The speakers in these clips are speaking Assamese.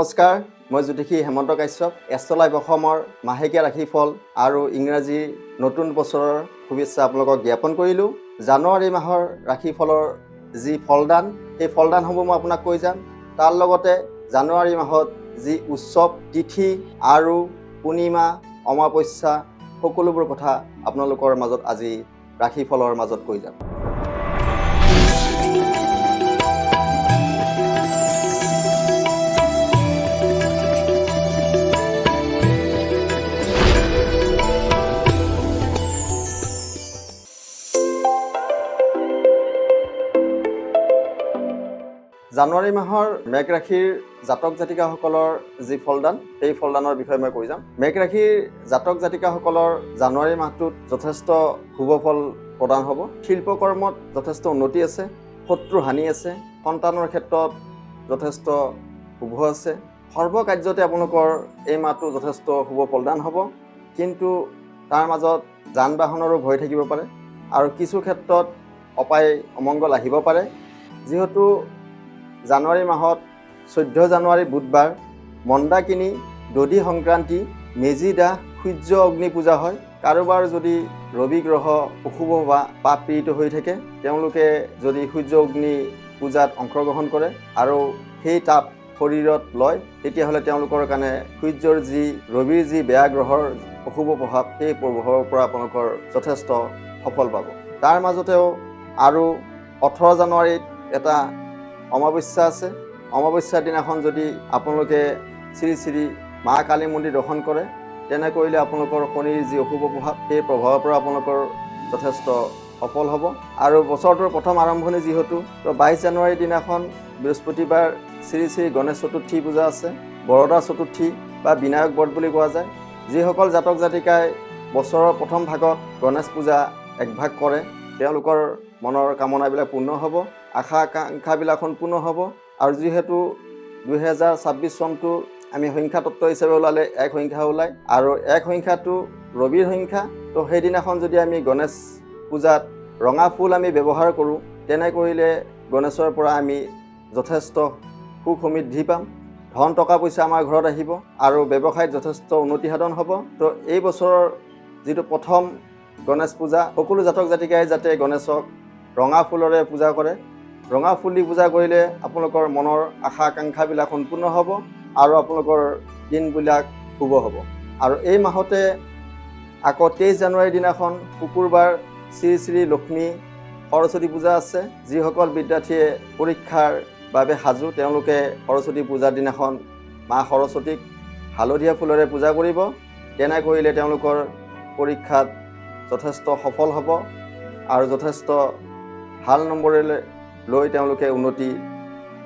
নমস্কাৰ, মই জ্যোতিষী হেমন্ত কাশ্যপ। এষ্ট্ৰলাইভ অসমৰ মাহেকীয়া ৰাশিফল আৰু ইংৰাজী নতুন বছৰৰ শুভেচ্ছা আপোনালোকক জ্ঞাপন কৰিলোঁ। জানুৱাৰী মাহৰ ৰাশিফলৰ যি ফলদান, সেই ফলদানসমূহ মই আপোনাক কৈ যাম। তাৰ লগতে জানুৱাৰী মাহত যি উৎসৱ, তিথি আৰু পূৰ্ণিমা, অমাৱস্যা সকলোবোৰ কথা আপোনালোকৰ মাজত আজি ৰাশিফলৰ মাজত কৈ যাম। জানুৱাৰী মাহৰ মেঘ ৰাশিৰ জাতক জাতিকাসকলৰ যি ফলদান, সেই ফলদানৰ বিষয়ে মই কৈ যাম। মেঘ ৰাশিৰ জাতক জাতিকাসকলৰ জানুৱাৰী মাহটোত যথেষ্ট শুভ ফল প্ৰদান হ'ব। শিল্পকৰ্মত যথেষ্ট উন্নতি আছে, শত্ৰু হানি আছে, সন্তানৰ ক্ষেত্ৰত যথেষ্ট শুভ আছে। সৰ্বকাৰ্যতে আপোনালোকৰ এই মাহটো যথেষ্ট শুভ ফলদান হ'ব। কিন্তু তাৰ মাজত যান বাহনৰো ভয় থাকিব পাৰে আৰু কিছু ক্ষেত্ৰত অপায় অমংগল আহিব পাৰে। যিহেতু জানুৱাৰী মাহত 14 জানুৱাৰী বুধবাৰ মন্দাকিনী, দধি সংক্ৰান্তি, মেজি দাহ, সূৰ্য অগ্নি পূজা হয়। কাৰোবাৰ যদি ৰবি গ্ৰহ অশুভ বা পাপ পীড়িত হৈ থাকে, তেওঁলোকে যদি সূৰ্য অগ্নি পূজাত অংশগ্ৰহণ কৰে আৰু সেই তাপ শৰীৰত লয়, তেতিয়াহ'লে তেওঁলোকৰ কাৰণে সূৰ্যৰ যি ৰবিৰ যি বেয়া গ্ৰহৰ অশুভ প্ৰভাৱ, সেই প্ৰভাৱৰ পৰা আপোনালোকৰ যথেষ্ট সফল পাব। তাৰ মাজতেও আৰু 18 জানুৱাৰীত এটা অমাৱস্যা আছে। অমাৱস্যাৰ দিনাখন যদি আপোনালোকে শ্ৰী শ্ৰী মা কালী মন্দিৰ দৰ্শন কৰে, তেনে কৰিলে আপোনালোকৰ শনিৰ যি অশুভ প্ৰভাৱ, সেই প্ৰভাৱৰ পৰা আপোনালোকৰ যথেষ্ট সফল হ'ব। আৰু বছৰটোৰ প্ৰথম আৰম্ভণি যিহেতু, তো 22 জানুৱাৰীৰ দিনাখন বৃহস্পতিবাৰ শ্ৰী শ্ৰী গণেশ চতুৰ্থী পূজা আছে। বৰদা চতুৰ্থী বা বিনায়ক বধ বুলি কোৱা যায়। যিসকল জাতক জাতিকাই বছৰৰ প্ৰথম ভাগত গণেশ পূজা একভাগ কৰে, তেওঁলোকৰ মনৰ কামনাবিলাক পূৰ্ণ হ'ব, আশা আকাংক্ষাবিলাক সম্পূৰ্ণ হ'ব। আৰু যিহেতু 2026 চনটো আমি সংখ্যা তত্ত্ব হিচাপে ওলালে এক সংখ্যা ওলায়, আৰু এক সংখ্যাটো ৰবিৰ সংখ্যা। তো সেইদিনাখন যদি আমি গণেশ পূজাত ৰঙা ফুল আমি ব্যৱহাৰ কৰোঁ, তেনে কৰিলে গণেশৰ পৰা আমি যথেষ্ট সুখ সমৃদ্ধি পাম, ধন টকা পইচা আমাৰ ঘৰত আহিব আৰু ব্যৱসায়ত যথেষ্ট উন্নতি সাধন হ'ব। তো এই বছৰৰ যিটো প্ৰথম গণেশ পূজা, সকলো জাতক জাতিকাই যাতে গণেশক ৰঙা ফুলৰে পূজা কৰে। ৰঙা ফুল দি পূজা কৰিলে আপোনালোকৰ মনৰ আশা আকাংক্ষাবিলাক সম্পূৰ্ণ হ'ব আৰু আপোনালোকৰ দিনবিলাক শুভ হ'ব। আৰু এই মাহতে আকৌ 23 জানুৱাৰীৰ দিনাখন শুকুৰবাৰ শ্ৰী শ্ৰী লক্ষ্মী সৰস্বতী পূজা আছে। যিসকল বিদ্যাৰ্থীয়ে পৰীক্ষাৰ বাবে সাজু, তেওঁলোকে সৰস্বতী পূজাৰ দিনাখন মা সৰস্বতীক হালধীয়া ফুলেৰে পূজা কৰিব। তেনে কৰিলে তেওঁলোকৰ পৰীক্ষাত যথেষ্ট সফল হ'ব আৰু যথেষ্ট ভাল নম্বৰেৰে লৈ তেওঁলোকে উন্নতি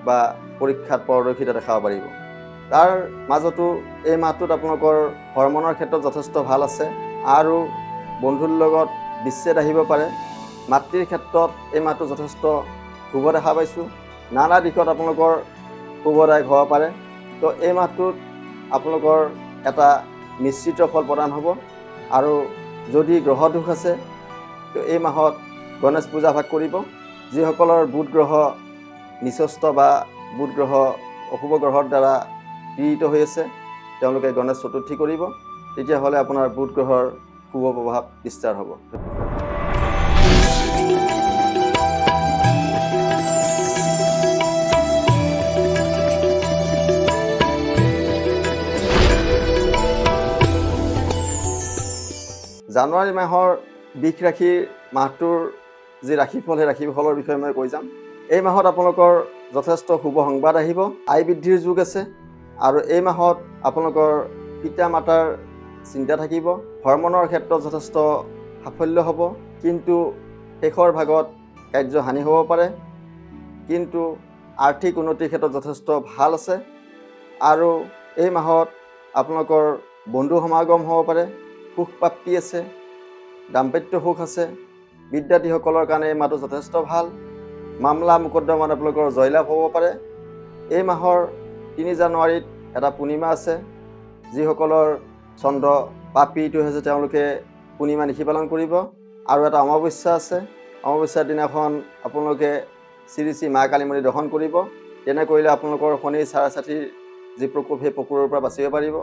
বা পৰীক্ষাত পাৰদৰ্শিতা দেখাব পাৰিব। তাৰ মাজতো এই মাহটোত আপোনালোকৰ ভ্ৰমণৰ ক্ষেত্ৰত যথেষ্ট ভাল আছে আৰু বন্ধুৰ লগত বিচ্ছেদ আহিব পাৰে। মাতৃৰ ক্ষেত্ৰত এই মাহটো যথেষ্ট শুভ দেখা পাইছোঁ। নানা দিশত আপোনালোকৰ শুভদায়ক হ'ব পাৰে। তো এই মাহটোত আপোনালোকৰ এটা মিশ্ৰিত ফল প্ৰদান হ'ব। আৰু যদি গ্ৰহ দোষ আছে, তো এই মাহত গণেশ পূজা ভাগ কৰিব। যিসকলৰ বুধ গ্ৰহ নিচস্ত বা বুধ গ্ৰহ অশুভ গ্ৰহৰ দ্বাৰা পীড়িত হৈ আছে, তেওঁলোকে গণেশ চতুৰ্থী কৰিব। তেতিয়াহ'লে আপোনাৰ বুধ গ্ৰহৰ শুভ প্ৰভাৱ বিস্তাৰ হ'ব। জানুৱাৰী মাহৰ বৃষ ৰাশিৰ মাহটোৰ যি ৰাশিফল, সেই ৰাশিফলৰ বিষয়ে মই কৈ যাম। এই মাহত আপোনালোকৰ যথেষ্ট শুভ সংবাদ আহিব, আয় বৃদ্ধিৰ যুগ আছে। আৰু এই মাহত আপোনালোকৰ পিতা মাতাৰ চিন্তা থাকিব। ভ্ৰমণৰ ক্ষেত্ৰত যথেষ্ট সাফল্য হ'ব, কিন্তু শেষৰ ভাগত কাৰ্যহানি হ'ব পাৰে। কিন্তু আৰ্থিক উন্নতিৰ ক্ষেত্ৰত যথেষ্ট ভাল আছে। আৰু এই মাহত আপোনালোকৰ বন্ধু সমাগম হ'ব পাৰে, সুখ প্ৰাপ্তি আছে, দাম্পত্য সুখ আছে। বিদ্যাৰ্থীসকলৰ কাৰণে এই মাহটো যথেষ্ট ভাল। মামলা মোকদ্দমাত আপোনালোকৰ জয়লাভ হ'ব পাৰে। এই মাহৰ 3 জানুৱাৰীত এটা পূৰ্ণিমা আছে। যিসকলৰ চন্দ্ৰ পাপ পীড়িত হৈছে, তেওঁলোকে পূৰ্ণিমা নিশি পালন কৰিব। আৰু এটা অমাৱস্যা আছে। অমাৱস্যাৰ দিনাখন আপোনালোকে শ্ৰী শ্ৰী মা কালী মন্দিৰ দৰ্শন কৰিব। তেনে কৰিলে আপোনালোকৰ শনিৰ চাৰাচাথিৰ যি প্ৰকোপ সেই প্ৰকোপৰ পৰা বাচিব পাৰিব।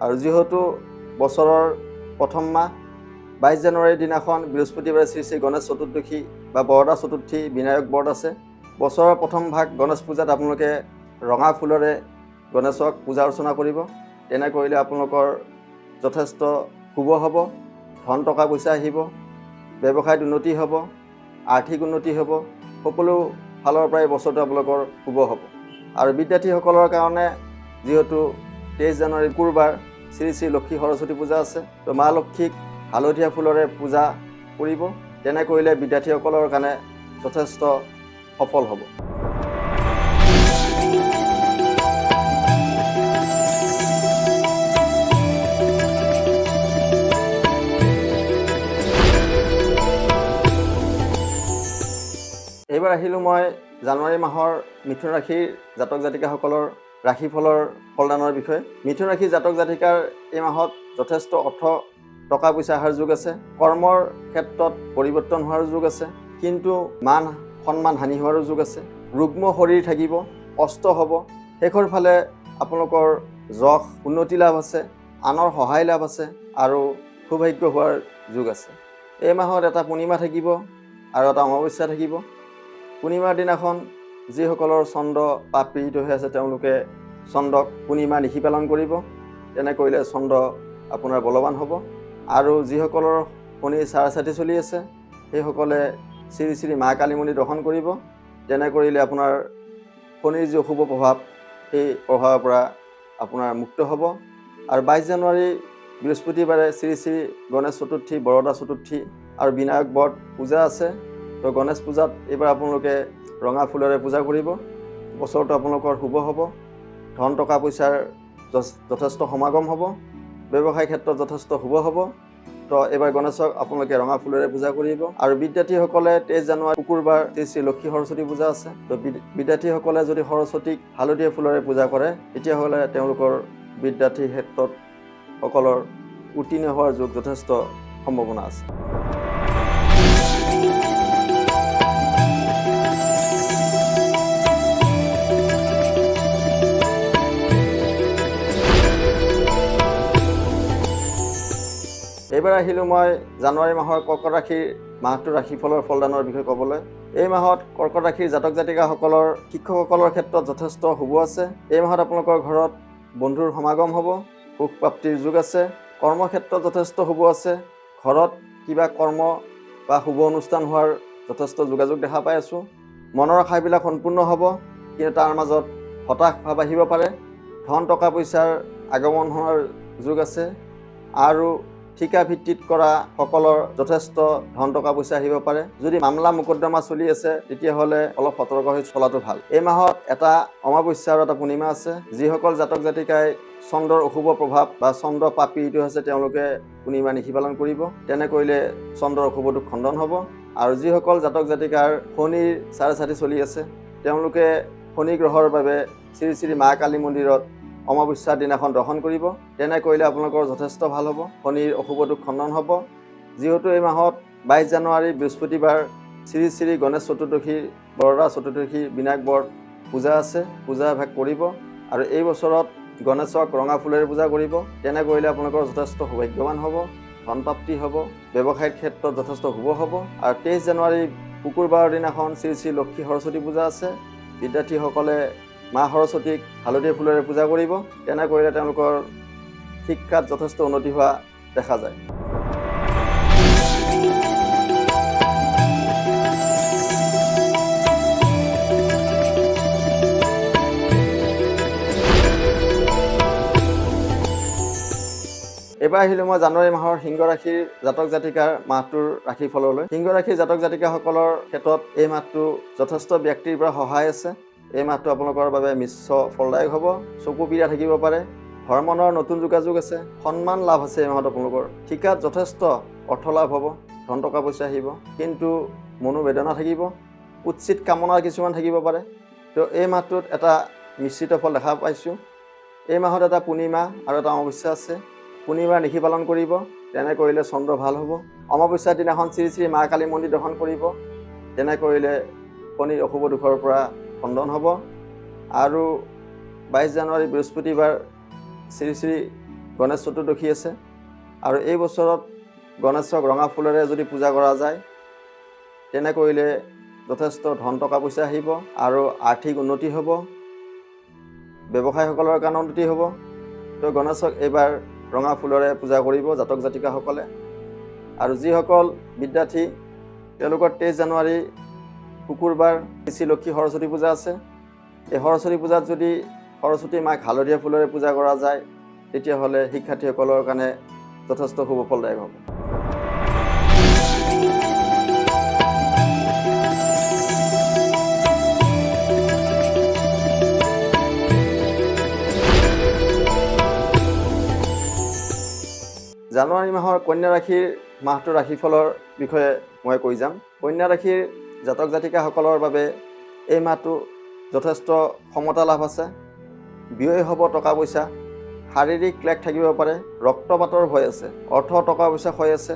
আৰু যিহেতু বছৰৰ প্ৰথম মাহ 22 জানুৱাৰীৰ দিনাখন বৃহস্পতিবাৰে শ্ৰী শ্ৰী গণেশ চতুৰ্দশী বা বৰদা চতুৰ্থী বিনায়ক বধ আছে। বছৰৰ প্ৰথম ভাগ গণেশ পূজাত আপোনালোকে ৰঙা ফুলৰে গণেশক পূজা অৰ্চনা কৰিব। তেনে কৰিলে আপোনালোকৰ যথেষ্ট শুভ হ'ব, ধন টকা পইচা আহিব, ব্যৱসায়ত উন্নতি হ'ব, আৰ্থিক উন্নতি হ'ব, সকলো ফালৰ পৰাই বছৰটো আপোনালোকৰ শুভ হ'ব। আৰু বিদ্যাৰ্থীসকলৰ কাৰণে যিহেতু 23 জানুৱাৰী শুকুৰবাৰ শ্ৰী শ্ৰী লক্ষ্মী সৰস্বতী পূজা আছে, তো মা লক্ষ্মীক হালধীয়া ফুলৰে পূজা কৰিব। তেনে কৰিলে বিদ্যাৰ্থীসকলৰ কাৰণে যথেষ্ট সফল হ'ব। এইবাৰ আহিলোঁ মই জানুৱাৰী মাহৰ মিথুন ৰাশিৰ জাতক জাতিকাসকলৰ ৰাশিফলৰ ফলদানৰ বিষয়ে। মিথুন ৰাশিৰ জাতক জাতিকাৰ এই মাহত যথেষ্ট অৰ্থ টকা পইচা অহাৰ যোগ আছে। কৰ্মৰ ক্ষেত্ৰত পৰিৱৰ্তন হোৱাৰ যোগ আছে, কিন্তু মান সন্মান হানি হোৱাৰো যোগ আছে। ৰুগ্ম শৰীৰ থাকিব, কষ্ট হ'ব। শেষৰ ফালে আপোনালোকৰ যশ উন্নতি লাভ আছে, আনৰ সহায় লাভ আছে আৰু সৌভাগ্য হোৱাৰ যোগ আছে। এই মাহত এটা পূৰ্ণিমা থাকিব আৰু এটা অমাৱস্যা থাকিব। পূৰ্ণিমাৰ দিনাখন যিসকলৰ চন্দ্ৰ পাপ পীড়িত হৈ আছে তেওঁলোকে চন্দ্ৰক পূৰ্ণিমা নিশি পালন কৰিব। তেনে কৰিলে চন্দ্ৰ আপোনাৰ বলৱান হ'ব। আৰু যিসকলৰ শনিৰ চাৰাচাতি চলি আছে সেইসকলে শ্ৰী শ্ৰী মা কালী মন্দিৰ দৰ্শন কৰিব। তেনে কৰিলে আপোনাৰ শনিৰ যি অশুভ প্ৰভাৱ সেই প্ৰভাৱৰ পৰা আপোনাৰ মুক্ত হ'ব। আৰু 22 জানুৱাৰী বৃহস্পতিবাৰে শ্ৰী শ্ৰী গণেশ চতুৰ্থী, বৰদা চতুৰ্থী আৰু বিনায়ক বধ পূজা আছে। তো গণেশ পূজাত এইবাৰ আপোনালোকে ৰঙা ফুলেৰে পূজা কৰিব। বছৰটো আপোনালোকৰ শুভ হ'ব, ধন টকা পইচাৰ যথেষ্ট সমাগম হ'ব, ব্যৱসায় ক্ষেত্ৰত যথেষ্ট শুভ হ'ব। তো এইবাৰ গণেশক আপোনালোকে ৰঙা ফুলেৰে পূজা কৰিব। আৰু বিদ্যাৰ্থীসকলে 23 জানুৱাৰী শুকুৰবাৰ শ্ৰী শ্ৰী লক্ষ্মী সৰস্বতী পূজা আছে। তো বিদ্যাৰ্থীসকলে যদি সৰস্বতীক হালধীয়া ফুলেৰে পূজা কৰে তেতিয়াহ'লে তেওঁলোকৰ বিদ্যাৰ্থীৰ ক্ষেত্ৰত সকলৰ উত্তীৰ্ণ হোৱাৰ যোগ যথেষ্ট সম্ভাৱনা আছে। এইবাৰ আহিলোঁ মই জানুৱাৰী মাহৰ কৰ্কট ৰাশিৰ মাহটোৰ ৰাশিফলৰ ফলদানৰ বিষয়ে ক'বলৈ। এই মাহত কৰ্কট ৰাশিৰ জাতক জাতিকাসকলৰ শিক্ষকসকলৰ ক্ষেত্ৰত যথেষ্ট শুভ আছে। এই মাহত আপোনালোকৰ ঘৰত বন্ধুৰ সমাগম হ'ব, সুখ প্ৰাপ্তিৰ যোগ আছে। কৰ্মক্ষেত্ৰত যথেষ্ট শুভ আছে। ঘৰত কিবা কৰ্ম বা শুভ অনুষ্ঠান হোৱাৰ যথেষ্ট যোগাযোগ দেখা পাই আছোঁ। মনৰ আশাবিলাক সম্পূৰ্ণ হ'ব, কিন্তু তাৰ মাজত হতাশ ভাৱ আহিব পাৰে। ধন টকা পইচাৰ আগমন হোৱাৰ যোগ আছে। আৰু ঠিকা ভিত্তিত কৰা সকলৰ যথেষ্ট ধন টকা পইচা আহিব পাৰে। যদি মামলা মোকদ্দমা চলি আছে তেতিয়াহ'লে অলপ সতৰ্ক হৈ চলাটো ভাল। এই মাহত এটা অমাৱস্যা আৰু এটা পূৰ্ণিমা আছে। যিসকল জাতক জাতিকাই চন্দ্ৰৰ অশুভ প্ৰভাৱ বা চন্দ্ৰ পাপ পীড়িত হৈছে তেওঁলোকে পূৰ্ণিমা নিশি পালন কৰিব। তেনে কৰিলে চন্দ্ৰৰ অশুভটো খণ্ডন হ'ব। আৰু যিসকল জাতক জাতিকাৰ শনিৰ চাৰাচাতি চলি আছে তেওঁলোকে শনি গ্ৰহৰ বাবে শ্ৰী শ্ৰী মা কালী মন্দিৰত অমাৱস্যাৰ দিনাখন দৰ্শন কৰিব। তেনে কৰিলে আপোনালোকৰ যথেষ্ট ভাল হ'ব, শনিৰ অশুভটো খণ্ডন হ'ব। যিহেতু এই মাহত 22 জানুৱাৰী বৃহস্পতিবাৰ শ্ৰী শ্ৰী গণেশ চতুৰ্দশী, বৰদা চতুৰ্দশী বিনায়ক বধ পূজা আছে, পূজা ভাগ কৰিব। আৰু এই বছৰত গণেশক ৰঙা ফুলেৰে পূজা কৰিব। তেনে কৰিলে আপোনালোকৰ যথেষ্ট সৌভাগ্যৱান হ'ব, ধন প্ৰাপ্তি হ'ব, ব্যৱসায়িক ক্ষেত্ৰত যথেষ্ট শুভ হ'ব। আৰু 23 জানুৱাৰী শুকুৰবাৰৰ দিনাখন শ্ৰী শ্ৰী লক্ষ্মী সৰস্বতী পূজা আছে। বিদ্যাৰ্থীসকলে মা সৰস্বতীক হালধীয়া ফুলেৰে পূজা কৰিব। তেনে কৰিলে তেওঁলোকৰ শিক্ষাত যথেষ্ট উন্নতি হোৱা দেখা যায়। এইবাৰ আহিলোঁ মই জানুৱাৰী মাহৰ সিংহ ৰাশিৰ জাতক জাতিকাৰ মাহটোৰ ৰাশিফললৈ। সিংহ ৰাশিৰ জাতক জাতিকাসকলৰ ক্ষেত্ৰত এই মাহটো যথেষ্ট ব্যক্তিৰ পৰা সহায় আছে। এই মাহটো আপোনালোকৰ বাবে মিশ্ৰ ফলদায়ক হ'ব। চকু পীড়া থাকিব পাৰে, ভ্ৰমণৰ নতুন যোগাযোগ আছে, সন্মান লাভ আছে। এই মাহত আপোনালোকৰ ঠিকাত যথেষ্ট অৰ্থ লাভ হ'ব, ধন টকা পইচা আহিব, কিন্তু মনোবেদনা থাকিব, উচিত কামনা কিছুমান থাকিব পাৰে। তো এই মাহটোত এটা মিশ্ৰিত ফল দেখা পাইছোঁ। এই মাহত এটা পূৰ্ণিমা আৰু এটা অমাৱস্যা আছে। পূৰ্ণিমা নিশি পালন কৰিব। তেনে কৰিলে চন্দ্ৰ ভাল হ'ব। অমাৱস্যাৰ দিনাখন শ্ৰী শ্ৰী মা কালী মন্দিৰ দৰ্শন কৰিব। তেনে কৰিলে শনিৰ অশুভ দুখৰ পৰা খণ্ডন হ'ব। আৰু 22 জানুৱাৰী বৃহস্পতিবাৰ শ্ৰী শ্ৰী গণেশ চতুৰ্দশী আছে আৰু এই বছৰত গণেশক ৰঙা ফুলেৰে যদি পূজা কৰা যায় তেনে কৰিলে যথেষ্ট ধন টকা পইচা আহিব আৰু আৰ্থিক উন্নতি হ'ব, ব্যৱসায়ীসকলৰ কাৰণে উন্নতি হ'ব। তো গণেশক এইবাৰ ৰঙা ফুলেৰে পূজা কৰিব জাতক জাতিকাসকলে। আৰু যিসকল বিদ্যাৰ্থী তেওঁলোকৰ 23 জানুৱাৰী শুকুৰবাৰ শ্ৰী লক্ষ্মী সৰস্বতী পূজা আছে। এই সৰস্বতী পূজাত যদি সৰস্বতী মাক হালধীয়া ফুলেৰে পূজা কৰা যায় তেতিয়াহ'লে শিক্ষাৰ্থীসকলৰ কাৰণে যথেষ্ট শুভ ফলদায়ক হ'ব। জানুৱাৰী মাহৰ কন্যা ৰাশিৰ মাহটোৰ ৰাশিফলৰ বিষয়ে মই কৈ যাম। কন্যা ৰাশিৰ জাতক জাতিকাসকলৰ বাবে এই মাহটো যথেষ্ট ক্ষমতা লাভ আছে, ব্যয় হ'ব টকা পইচা, শাৰীৰিক ক্লেশ থাকিব পাৰে, ৰক্তপাতৰ ভয় আছে, অৰ্থ টকা পইচা ক্ষয় আছে,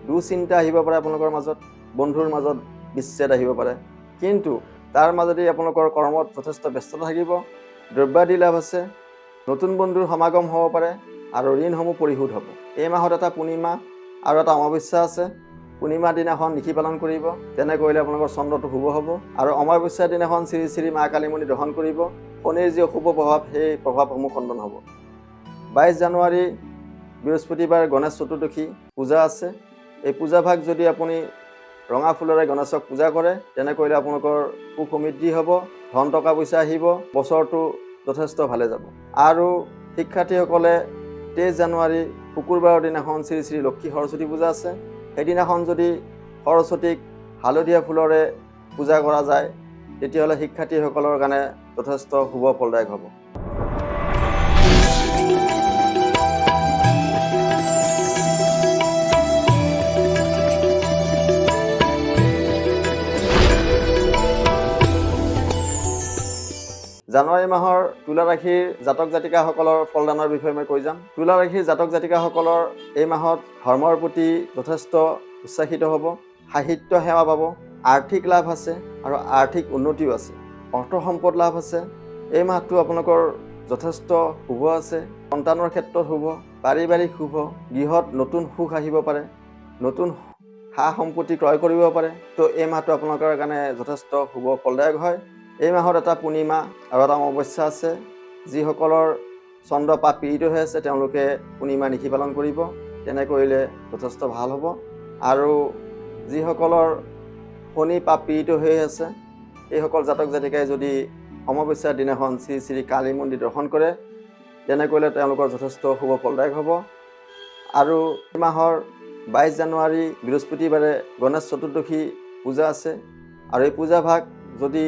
দুশ্চিন্তা আহিব পাৰে আপোনালোকৰ মাজত, বন্ধুৰ মাজত বিচ্ছেদ আহিব পাৰে। কিন্তু তাৰ মাজতেই আপোনালোকৰ কৰ্মত যথেষ্ট ব্যস্ততা থাকিব, দ্ৰব্যাদি লাভ আছে, নতুন বন্ধুৰ সমাগম হ'ব পাৰে আৰু ঋণসমূহ পৰিশোধ হ'ব। এই মাহত এটা পূৰ্ণিমা আৰু এটা অমাৱস্যা আছে। পূৰ্ণিমাৰ দিনাখন নিশি পালন কৰিব, তেনে কৰিলে আপোনালোকৰ চন্দ্ৰটো শুভ হ'ব। আৰু অমাৱস্যাৰ দিনাখন শ্ৰী শ্ৰী মা কালী মন্দিৰ দৰ্শন কৰিব, শনিৰ যি অশুভ প্ৰভাৱ সেই প্ৰভাৱসমূহ খণ্ডন হ'ব। 22 জানুৱাৰী বৃহস্পতিবাৰ গণেশ চতুৰ্দশী পূজা আছে। এই পূজাভাগ যদি আপুনি ৰঙা ফুলেৰে গণেশক পূজা কৰে তেনে কৰিলে আপোনালোকৰ সুখ সমৃদ্ধি হ'ব, ধন টকা পইচা আহিব, বছৰটো যথেষ্ট ভালে যাব। আৰু শিক্ষাৰ্থীসকলে 23 জানুৱাৰী শুকুৰবাৰৰ দিনাখন শ্ৰী শ্ৰী লক্ষ্মী সৰস্বতী পূজা আছে। সেইদিনাখন যদি সৰস্বতীক হালধীয়া ফুলেৰে পূজা কৰা যায় তেতিয়াহ'লে শিক্ষাৰ্থীসকলৰ কাৰণে যথেষ্ট শুভ ফলদায়ক হ'ব। জানুৱাৰী মাহৰ তুলা ৰাশিৰ জাতক জাতিকাসকলৰ ফলদানৰ বিষয়ে মই কৈ যাম। তুলা ৰাশিৰ জাতক জাতিকাসকলৰ এই মাহত ধৰ্মৰ প্ৰতি যথেষ্ট উৎসাহিত হ'ব, সাহিত্য সেৱা পাব, আৰ্থিক লাভ আছে আৰু আৰ্থিক উন্নতিও আছে, অৰ্থ সম্পদ লাভ আছে। এই মাহটো আপোনালোকৰ যথেষ্ট শুভ আছে, সন্তানৰ ক্ষেত্ৰত শুভ, পাৰিবাৰিক শুভ, গৃহত নতুন সুখ আহিব পাৰে, নতুন সা সম্পত্তি ক্ৰয় কৰিব পাৰে। তো এই মাহটো আপোনালোকৰ কাৰণে যথেষ্ট শুভ ফলদায়ক হয়। এই মাহত এটা পূৰ্ণিমা আৰু এটা অমাৱস্যা আছে। যিসকলৰ চন্দ্ৰ পাপ পীড়িত হৈ আছে তেওঁলোকে পূৰ্ণিমা নিশি পালন কৰিব, তেনে কৰিলে যথেষ্ট ভাল হ'ব। আৰু যিসকলৰ শনি পাপ পীড়িত হৈ আছে এইসকল জাতক জাতিকাই যদি অমাৱস্যাৰ দিনাখন শ্ৰী শ্ৰী কালী মন্দিৰ দৰ্শন কৰে তেনে কৰিলে তেওঁলোকৰ যথেষ্ট শুভ ফলদায়ক হ'ব। আৰু এই মাহৰ 22 জানুৱাৰী বৃহস্পতিবাৰে গণেশ চতুৰ্দশী পূজা আছে। আৰু এই পূজাভাগ যদি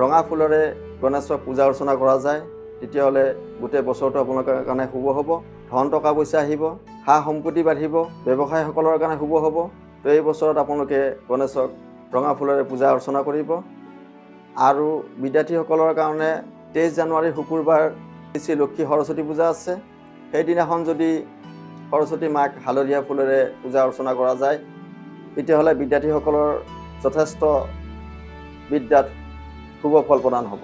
ৰঙা ফুলেৰে গণেশক পূজা অৰ্চনা কৰা যায় তেতিয়াহ'লে গোটেই বছৰটো আপোনালোকৰ কাৰণে শুভ হ'ব, ধন টকা পইচা আহিব, সা সম্পত্তি বাঢ়িব, ব্যৱসায়ীসকলৰ কাৰণে শুভ হ'ব। তো এই বছৰত আপোনালোকে গণেশক ৰঙা ফুলেৰে পূজা অৰ্চনা কৰিব। আৰু বিদ্যাৰ্থীসকলৰ কাৰণে 23 জানুৱাৰী শুকুৰবাৰ শ্ৰী লক্ষ্মী সৰস্বতী পূজা আছে। সেইদিনাখন যদি সৰস্বতী মাক হালধীয়া ফুলেৰে পূজা অৰ্চনা কৰা যায় তেতিয়াহ'লে বিদ্যাৰ্থীসকলৰ যথেষ্ট বিদ্যাত শুভ ফল প্ৰদান হ'ব।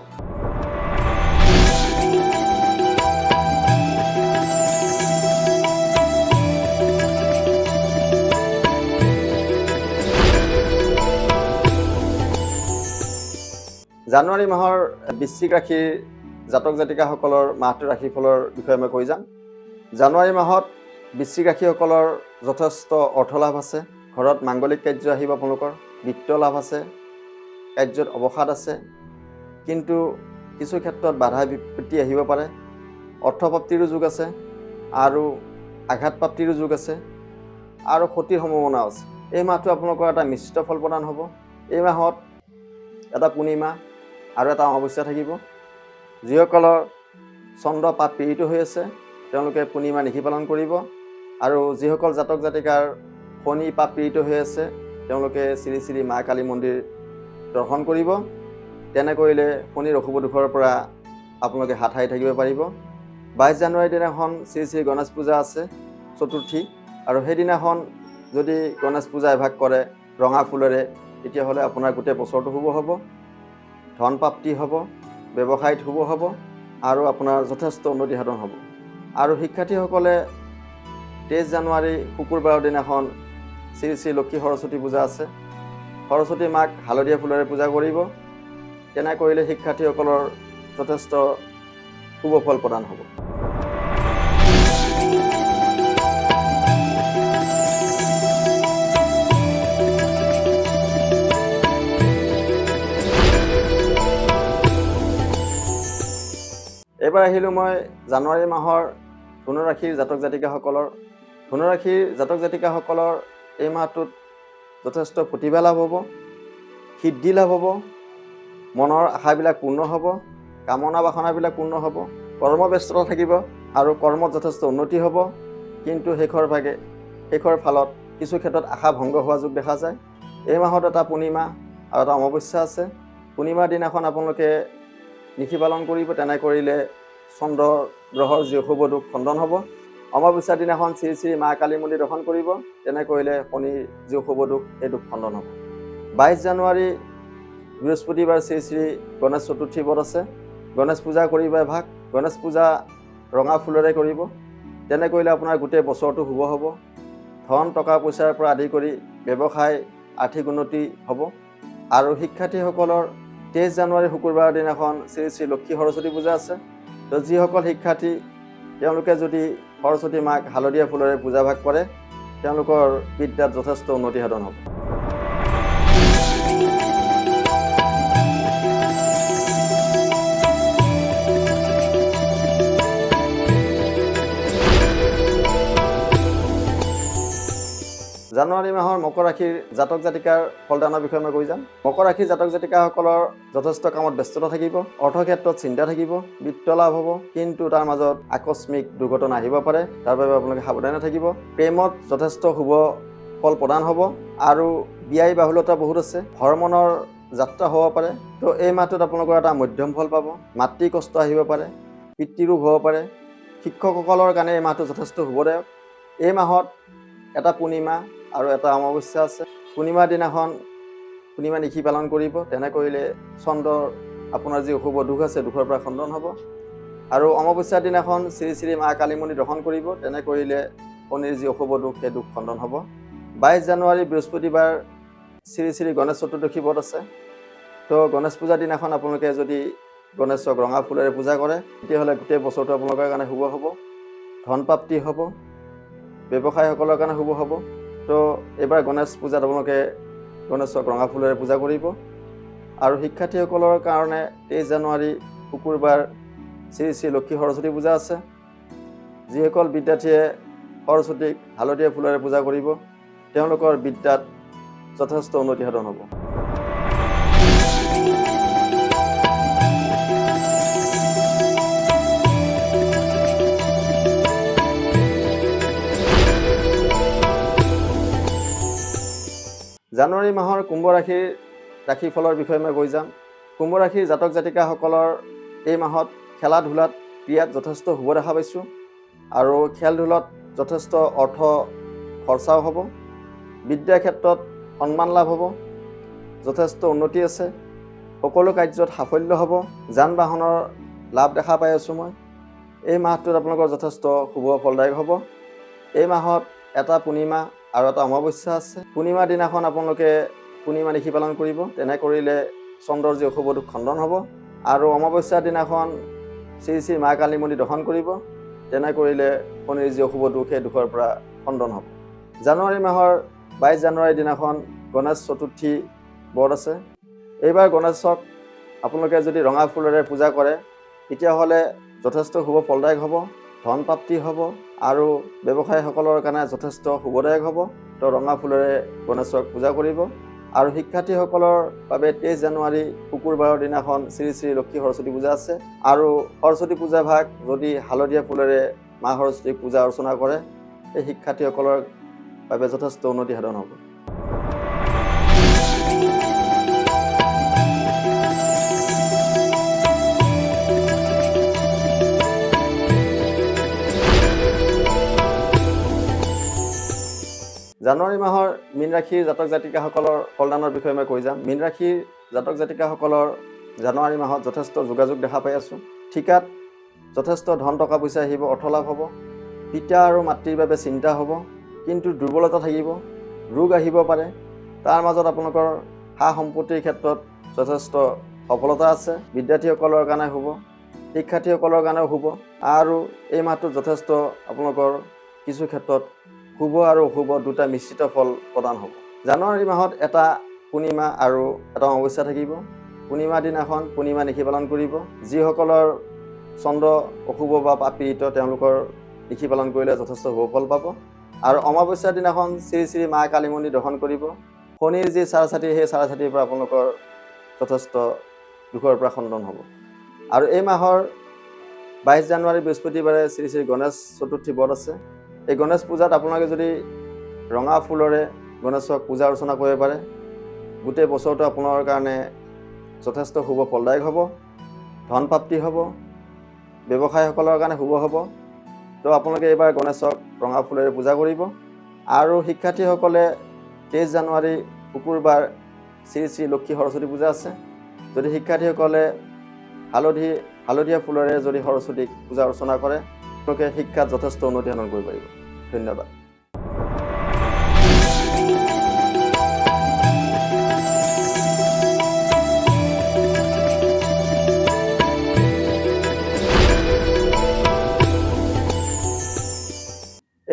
জানুৱাৰী মাহৰ বৃশ্চিক ৰাশিৰ জাতক জাতিকাসকলৰ মাহটোৰ ৰাশিফলৰ বিষয়ে মই কৈ যাম। জানুৱাৰী মাহত বৃশ্চিক ৰাশিসকলৰ যথেষ্ট অৰ্থ লাভ আছে, ঘৰত মাংগলিক কাৰ্য আহিব, আপোনালোকৰ বিত্ত লাভ আছে, কাৰ্যত অৱসাদ আছে। কিন্তু কিছু ক্ষেত্ৰত বাধা বিপত্তি আহিব পাৰে, অৰ্থপ্ৰাপ্তিৰো যোগ আছে আৰু আঘাতপ্ৰাপ্তিৰো যোগ আছে আৰু ক্ষতিৰ সম্ভাৱনাও আছে। এই মাহটো আপোনালোকৰ এটা মিশ্ৰিত ফল প্ৰদান হ'ব। এই মাহত এটা পূৰ্ণিমা আৰু এটা অমাৱস্যা থাকিব। যিসকলৰ চন্দ্ৰ পাপ পীড়িত হৈ আছে তেওঁলোকে পূৰ্ণিমা নিশি পালন কৰিব। আৰু যিসকল জাতক জাতিকাৰ শনি পাপ পীড়িত হৈ আছে তেওঁলোকে শ্ৰী শ্ৰী মা কালী মন্দিৰ দৰ্শন কৰিব। তেনে কৰিলে শনিৰ অশুভ দুখৰ পৰা আপোনালোকে হাত সাৰি থাকিব পাৰিব। 22 জানুৱাৰীৰ দিনাখন শ্ৰী শ্ৰী গণেশ পূজা আছে চতুৰ্থী, আৰু সেইদিনাখন যদি গণেশ পূজা এভাগ কৰে ৰঙা ফুলেৰে তেতিয়াহ'লে আপোনাৰ গোটেই বছৰটো শুভ হ'ব, ধন প্ৰাপ্তি হ'ব, ব্যৱসায়ত শুভ হ'ব, আৰু আপোনাৰ যথেষ্ট উন্নতি সাধন হ'ব। আৰু শিক্ষাৰ্থীসকলে 23 জানুৱাৰী শুকুৰবাৰৰ দিনাখন শ্ৰী শ্ৰী লক্ষী সৰস্বতী পূজা আছে। সৰস্বতী মাক হালধীয়া ফুলেৰে পূজা কৰিব। তেনে কৰিলে শিক্ষাৰ্থীসকলৰ যথেষ্ট শুভ ফল প্ৰদান হ'ব। এইবাৰ আহিলোঁ মই জানুৱাৰী মাহৰ ধনু ৰাশিৰ জাতক জাতিকাসকলৰ। ধনু ৰাশিৰ জাতক জাতিকাসকলৰ এই মাহটোত যথেষ্ট প্ৰতিভা লাভ হ'ব, সিদ্ধি লাভ হ'ব, মনৰ আশাবিলাক পূৰ্ণ হ'ব, কামনা বাসনাবিলাক পূৰ্ণ হ'ব, কৰ্মব্যস্ততা থাকিব আৰু কৰ্মত যথেষ্ট উন্নতি হ'ব। কিন্তু শেষৰ ফালত কিছু ক্ষেত্ৰত আশা ভংগ হোৱা যোগ দেখা যায়। এই মাহত এটা পূৰ্ণিমা আৰু এটা অমাৱস্যা আছে। পূৰ্ণিমাৰ দিনাখন আপোনালোকে নিশি পালন কৰিব। তেনে কৰিলে চন্দ্ৰ গ্ৰহৰ যি অশুভ দুখ খণ্ডন হ'ব। অমাৱস্যাৰ দিনাখন শ্ৰী শ্ৰী মা কালী মন্দিৰ দৰ্শন কৰিব। তেনে কৰিলে শনিৰ যি অশুভ দুখ সেই দুখ খণ্ডন হ'ব। 22 জানুৱাৰী বৃহস্পতিবাৰ শ্ৰী শ্ৰী গণেশ চতুৰ্থী ব্ৰত আছে। গণেশ পূজা কৰিব এভাগ। গণেশ পূজা ৰঙা ফুলেৰে কৰিব। তেনে কৰিলে আপোনাৰ গোটেই বছৰটো শুভ হ'ব। ধন টকা পইচাৰ পৰা আদি কৰি ব্যৱসায় আৰ্থিক উন্নতি হ'ব। আৰু শিক্ষাৰ্থীসকলৰ 23 জানুৱাৰী শুকুৰবাৰৰ দিনাখন শ্ৰী শ্ৰী লক্ষী সৰস্বতী পূজা আছে। তো যিসকল শিক্ষাৰ্থী তেওঁলোকে যদি সৰস্বতী মাক হালধীয়া ফুলেৰে পূজাভাগ কৰে, তেওঁলোকৰ বিদ্যাত যথেষ্ট উন্নতি সাধন হ'ব। জানুৱাৰী মাহৰ মকৰ ৰাশিৰ জাতক জাতিকাৰ ফলদানৰ বিষয়ে মই কৈ যাম। মকৰ ৰাশিৰ জাতক জাতিকাসকলৰ যথেষ্ট কামত ব্যস্ততা থাকিব, অৰ্থক্ষেত্ৰত চিন্তা থাকিব, বিত্ত লাভ হ'ব। কিন্তু তাৰ মাজত আকস্মিক দুৰ্ঘটনা আহিব পাৰে, তাৰ বাবে আপোনালোকে সাৱধানে থাকিব। প্ৰেমত যথেষ্ট শুভ ফল প্ৰদান হ'ব আৰু ব্যয় বাহুলতা বহুত আছে। ভ্ৰমণৰ যাত্ৰা হ'ব পাৰে। তো এই মাহটোত আপোনালোকৰ এটা মধ্যম ফল পাব। মাতৃ কষ্ট আহিব পাৰে, পিতৃৰোগ হ'ব পাৰে। শিক্ষকসকলৰ কাৰণে এই মাহটো যথেষ্ট শুভদায়ক। এই মাহত এটা পূৰ্ণিমা আৰু এটা অমাৱস্যা আছে। পূৰ্ণিমাৰ দিনাখন পূৰ্ণিমা নিশি পালন কৰিব। তেনে কৰিলে চন্দ্ৰৰ আপোনাৰ যি অশুভ দুখ আছে দুখৰ পৰা খণ্ডন হ'ব। আৰু অমাৱস্যাৰ দিনাখন শ্ৰী শ্ৰী মা কালী মন্দিৰ দৰ্শন কৰিব। তেনে কৰিলে শনিৰ যি অশুভ দুখ সেই দুখ খণ্ডন হ'ব। 22 জানুৱাৰী বৃহস্পতিবাৰ শ্ৰী শ্ৰী গণেশ চতুৰ্দশী ব্ৰত আছে। তো গণেশ পূজাৰ দিনাখন আপোনালোকে যদি গণেশক ৰঙা ফুলেৰে পূজা কৰে, তেতিয়াহ'লে গোটেই বছৰটো আপোনালোকৰ কাৰণে শুভ হ'ব। ধন প্ৰাপ্তি হ'ব, ব্যৱসায়ীসকলৰ কাৰণে শুভ হ'ব। তো এইবাৰ গণেশ পূজাত আপোনালোকে গণেশক ৰঙা ফুলেৰে পূজা কৰিব। আৰু শিক্ষাৰ্থীসকলৰ কাৰণে 23 জানুৱাৰী শুকুৰবাৰ শ্ৰী শ্ৰী লক্ষী সৰস্বতী পূজা আছে। যিসকল বিদ্যাৰ্থীয়ে সৰস্বতীক হালধীয়া ফুলেৰে পূজা কৰিব, তেওঁলোকৰ বিদ্যাত যথেষ্ট উন্নতি সাধন হ'ব। জানুৱাৰী মাহৰ কুম্ভ ৰাশিৰ ৰাশিফলৰ বিষয়ে মই কৈ যাম। কুম্ভ ৰাশিৰ জাতক জাতিকাসকলৰ এই মাহত খেলা ধূলাত ক্ৰীড়াত যথেষ্ট শুভ দেখা পাইছোঁ। আৰু খেল ধূলত যথেষ্ট অৰ্থ খৰচাও হ'ব। বিদ্যাৰ ক্ষেত্ৰত সন্মান লাভ হ'ব, যথেষ্ট উন্নতি আছে। সকলো কাৰ্যত সাফল্য হ'ব। যান বাহনৰ লাভ দেখা পাই আছোঁ মই। এই মাহটোত আপোনালোকৰ যথেষ্ট শুভ ফলদায়ক হ'ব। এই মাহত এটা পূৰ্ণিমা আৰু এটা অমাৱস্যা আছে। পূৰ্ণিমাৰ দিনাখন আপোনালোকে পূৰ্ণিমা নিশি পালন কৰিব। তেনে কৰিলে চন্দ্ৰৰ যি অশুভ দুখ খণ্ডন হ'ব। আৰু অমাৱস্যাৰ দিনাখন শ্ৰী শ্ৰী মা কালী মন্দিৰ দৰ্শন কৰিব। তেনে কৰিলে শনিৰ যি অশুভ দুখ সেই দুখৰ পৰা খণ্ডন হ'ব। জানুৱাৰী মাহৰ 22 জানুৱাৰীৰ দিনাখন গণেশ চতুৰ্থী ব্ৰত আছে। এইবাৰ গণেশক আপোনালোকে যদি ৰঙা ফুলেৰে পূজা কৰে, তেতিয়াহ'লে যথেষ্ট শুভ ফলদায়ক হ'ব, ধন প্ৰাপ্তি হ'ব আৰু ব্যৱসায়ীসকলৰ কাৰণে যথেষ্ট শুভদায়ক হ'ব। তো ৰঙা ফুলেৰে গণেশক পূজা কৰিব। আৰু শিক্ষাৰ্থীসকলৰ বাবে 23 জানুৱাৰী শুকুৰবাৰৰ দিনাখন শ্ৰী শ্ৰী লক্ষী সৰস্বতী পূজা আছে। আৰু সৰস্বতী পূজা ভাগ যদি হালধীয়া ফুলেৰে মা সৰস্বতীক পূজা অৰ্চনা কৰে, এই শিক্ষাৰ্থীসকলৰ বাবে যথেষ্ট উন্নতি সাধন হ'ব। জানুৱাৰী মাহৰ মীন ৰাশিৰ জাতক জাতিকাসকলৰ ফলদানৰ বিষয়ে মই কৈ যাম। মীন ৰাশিৰ জাতক জাতিকাসকলৰ জানুৱাৰী মাহত যথেষ্ট যোগাযোগ দেখা পাই আছোঁ। ঠিকাত যথেষ্ট ধন টকা পইচা আহিব, অৰ্থলাভ হ'ব। পিতা আৰু মাতৃৰ বাবে চিন্তা হ'ব, কিন্তু দুৰ্বলতা থাকিব, ৰোগ আহিব পাৰে। তাৰ মাজত আপোনালোকৰ সা সম্পত্তিৰ ক্ষেত্ৰত যথেষ্ট সফলতা আছে। বিদ্যাৰ্থীসকলৰ কাৰণে হ'ব, শিক্ষাৰ্থীসকলৰ কাৰণেও হ'ব। আৰু এই মাহটোত যথেষ্ট আপোনালোকৰ কিছু ক্ষেত্ৰত শুভ আৰু অশুভ দুটা মিশ্ৰিত ফল প্ৰদান হ'ব। জানুৱাৰী মাহত এটা পূৰ্ণিমা আৰু এটা অমাৱস্যা থাকিব। পূৰ্ণিমা দিনাখন পূৰ্ণিমা নিশি পালন কৰিব। যিসকলৰ চন্দ্ৰ অশুভ বা পাপীড়িত তেওঁলোকৰ নিশি পালন কৰিলে যথেষ্ট শুভ ফল পাব। আৰু অমাৱস্যাৰ দিনাখন শ্ৰী শ্ৰী মা কালী মন্দিৰ দৰ্শন কৰিব। শনিৰ যি চাৰছাতি, সেই চাৰছাতিৰ পৰা আপোনালোকৰ যথেষ্ট দুখৰ পৰা খণ্ডন হ'ব। আৰু এই মাহৰ 22 জানুৱাৰী বৃহস্পতিবাৰে শ্ৰী শ্ৰী গণেশ চতুৰ্থী ব্ৰত আছে। এই গণেশ পূজাত আপোনালোকে যদি ৰঙা ফুলৰে গণেশক পূজা অৰ্চনা কৰিব পাৰে, গোটেই বছৰটো আপোনাৰ কাৰণে যথেষ্ট শুভ ফলদায়ক হ'ব, ধন প্ৰাপ্তি হ'ব, ব্যৱসায়ীসকলৰ কাৰণে শুভ হ'ব। তো আপোনালোকে এইবাৰ গণেশক ৰঙা ফুলেৰে পূজা কৰিব। আৰু শিক্ষাৰ্থীসকলে 23 জানুৱাৰী শুকুৰবাৰ শ্ৰী শ্ৰী লক্ষ্মী সৰস্বতী পূজা আছে। যদি শিক্ষাৰ্থীসকলে হালধীয়া ফুলেৰে যদি সৰস্বতীক পূজা অৰ্চনা কৰে, তেওঁলোকে শিক্ষাত যথেষ্ট উন্নতি সাধন কৰিব পাৰিব। ধন্যবাদ।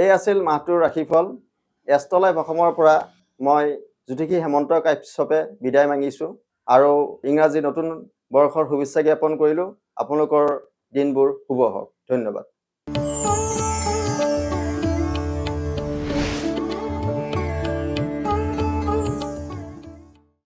এই আছিল মাহটোৰ ৰাশিফল। এষ্ট্ৰলাইভ অসমৰ পৰা মই জ্যোতিষী হেমন্ত কাশ্যপে বিদায় মাগিছোঁ আৰু ইংৰাজী নতুন বৰ্ষৰ শুভেচ্ছা জ্ঞাপন কৰিলোঁ। আপোনালোকৰ দিনবোৰ শুভ হওক। ধন্যবাদ।